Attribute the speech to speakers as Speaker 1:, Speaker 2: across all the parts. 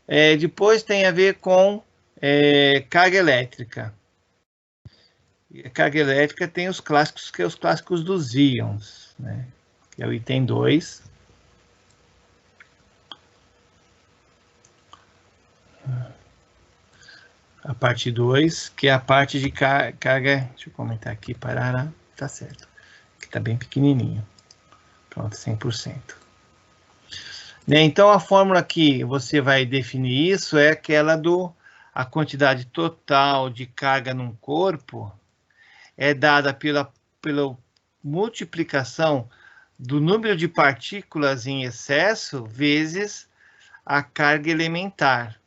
Speaker 1: Depois tem a ver com carga elétrica. E a carga elétrica tem os clássicos, que é os clássicos dos íons, né? Que é o item 2. A parte 2, que é a parte de carga... Deixa eu comentar aqui, parará. Tá certo. Aqui tá bem pequenininho. Pronto, 100%. Então, a fórmula que você vai definir isso é aquela a quantidade total de carga num corpo é dada pela multiplicação do número de partículas em excesso vezes a carga elementar.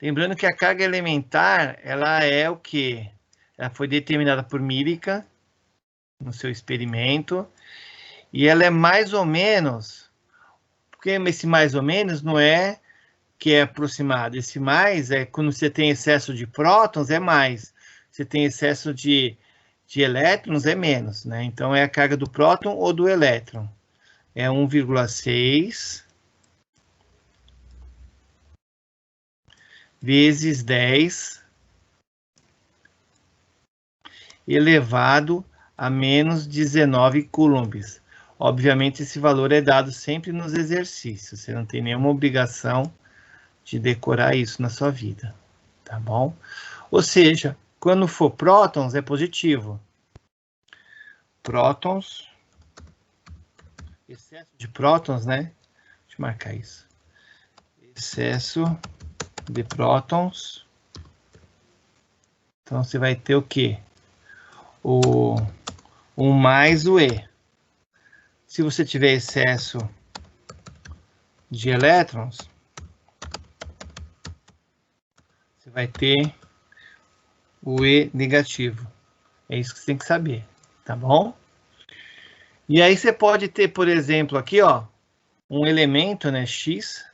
Speaker 1: Lembrando que a carga elementar, ela é o quê? Ela foi determinada por Millikan no seu experimento, e ela é mais ou menos, porque esse mais ou menos não é que é aproximado, esse mais é quando você tem excesso de prótons, é mais, você tem excesso de elétrons, é menos, né? Então, é a carga do próton ou do elétron. É 1,6 vezes 10 elevado a menos 19 coulombs. Obviamente, esse valor é dado sempre nos exercícios. Você não tem nenhuma obrigação de decorar isso na sua vida, tá bom? Ou seja, quando for prótons, é positivo. Prótons, excesso de prótons, né? Deixa eu marcar isso. Excesso de prótons. Então, você vai ter o quê? O mais o E. Se você tiver excesso de elétrons, você vai ter o E negativo. É isso que você tem que saber, tá bom? E aí você pode ter, por exemplo, aqui, ó, um elemento, né, X.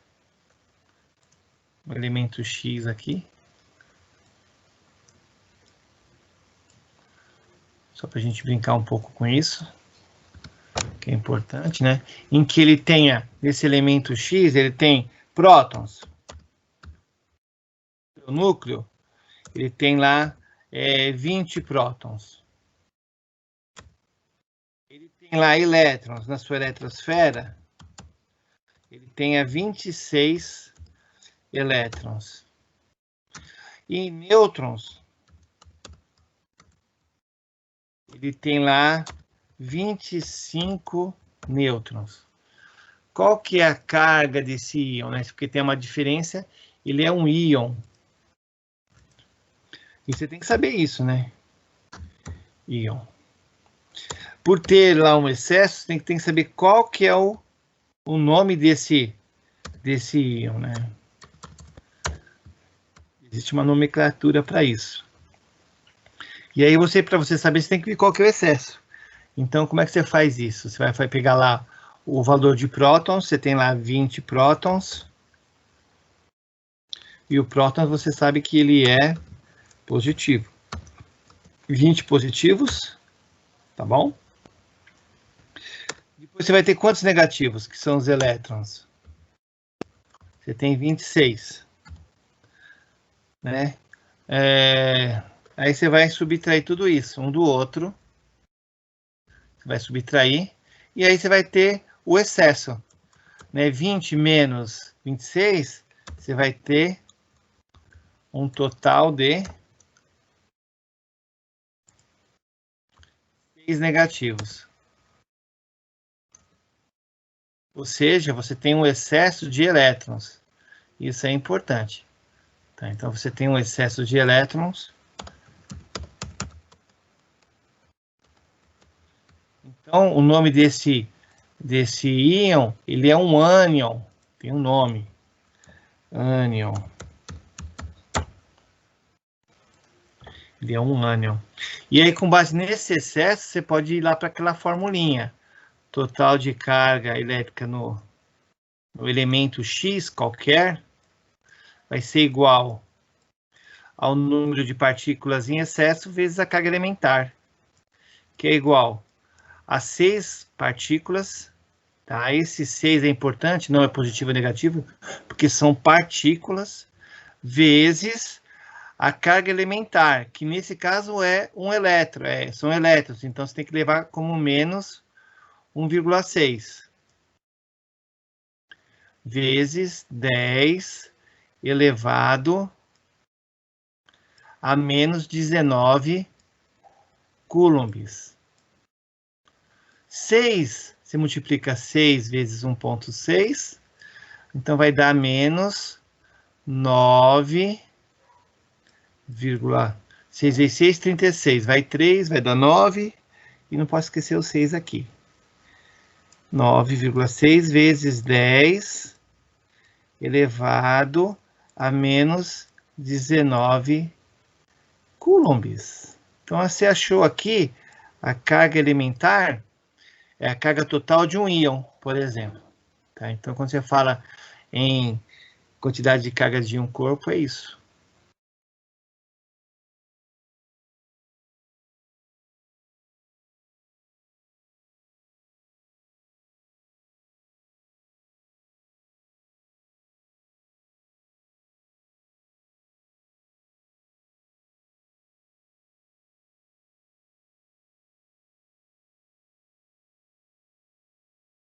Speaker 1: Um elemento X aqui. Só para a gente brincar um pouco com isso, que é importante, né? Em que ele tenha, nesse elemento X, ele tem prótons. O núcleo, ele tem lá 20 prótons. Ele tem lá elétrons na sua eletrosfera, ele tem 26 elétrons. E nêutrons, ele tem lá 25 nêutrons. Qual que é a carga desse íon, né? Porque tem uma diferença, ele é um íon. E você tem que saber isso, né? Íon. Por ter lá um excesso, tem que saber qual que é o nome desse íon, né? Existe uma nomenclatura para isso. E aí, para você saber, você tem que ver qual que é o excesso. Então, como é que você faz isso? Você vai pegar lá o valor de prótons, você tem lá 20 prótons. E o próton, você sabe que ele é positivo. 20 positivos, tá bom? Depois você vai ter quantos negativos, que são os elétrons? Você tem 26. Né? Aí você vai subtrair tudo isso, um do outro. Você vai subtrair. E aí você vai ter o excesso. Né? 20 menos 26, você vai ter um total de 6 negativos. Ou seja, você tem um excesso de elétrons. Isso é importante. Tá? Então, você tem um excesso de elétrons. Então, o nome desse íon, ele é um ânion. Tem um nome. Ânion. Ele é um ânion. E aí, com base nesse excesso, você pode ir lá para aquela formulinha. Total de carga elétrica no elemento X qualquer vai ser igual ao número de partículas em excesso vezes a carga elementar, que é igual a 6 partículas, Tá? Esse 6 é importante, não é positivo ou negativo, porque são partículas vezes a carga elementar, que nesse caso é um elétron, são elétrons, então você tem que levar como menos 1,6 vezes 10 elevado a menos 19 coulombs. 6, você multiplica 6 vezes 1,6, então vai dar menos 9, 6 vezes 6, 36. Vai 3, vai dar 9, e não posso esquecer o 6 aqui. 9,6 vezes 10 elevado a menos 19 coulombs. Então, você achou aqui a carga elementar, é a carga total de um íon, por exemplo. Tá? Então, quando você fala em quantidade de cargas de um corpo, é isso.